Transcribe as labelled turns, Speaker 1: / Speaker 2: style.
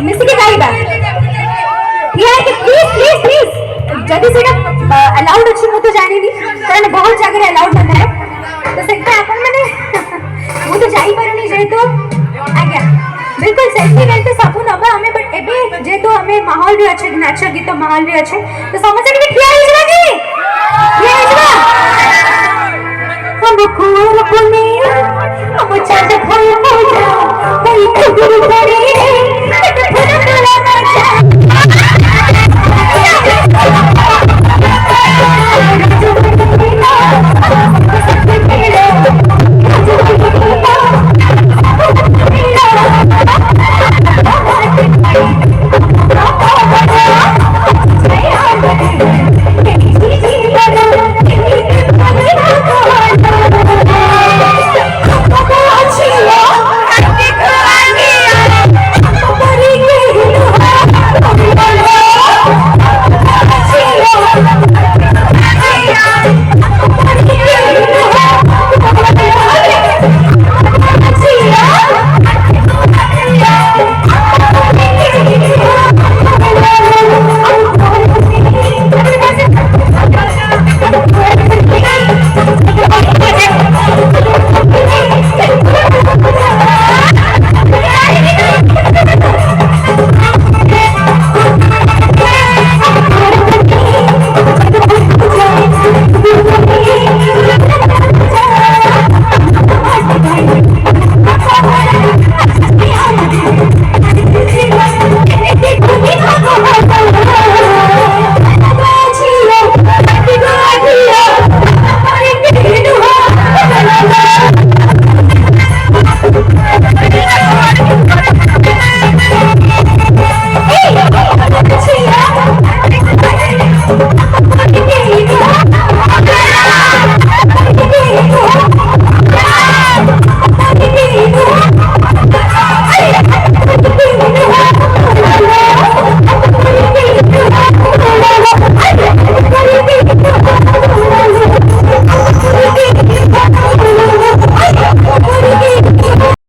Speaker 1: मिसिके गाइबा या कि please please please जदी सेटा अलाउड अछि मु तो जानि नी कारण बहुत जगह अलाउड होता है तो सेटा अपन माने मु तो जाई परनी जेतो आज्ञा बिल्कुल सेल्फी रहते सब नबा हमें बट एबे जेतो हमें माहौल रे अछि नाच गीत माहौल रे अछि तो समझ के ठिया हो जबा की ठिया हो जबा हम खोल पुने हम चाचा खोल जा कई खुद करे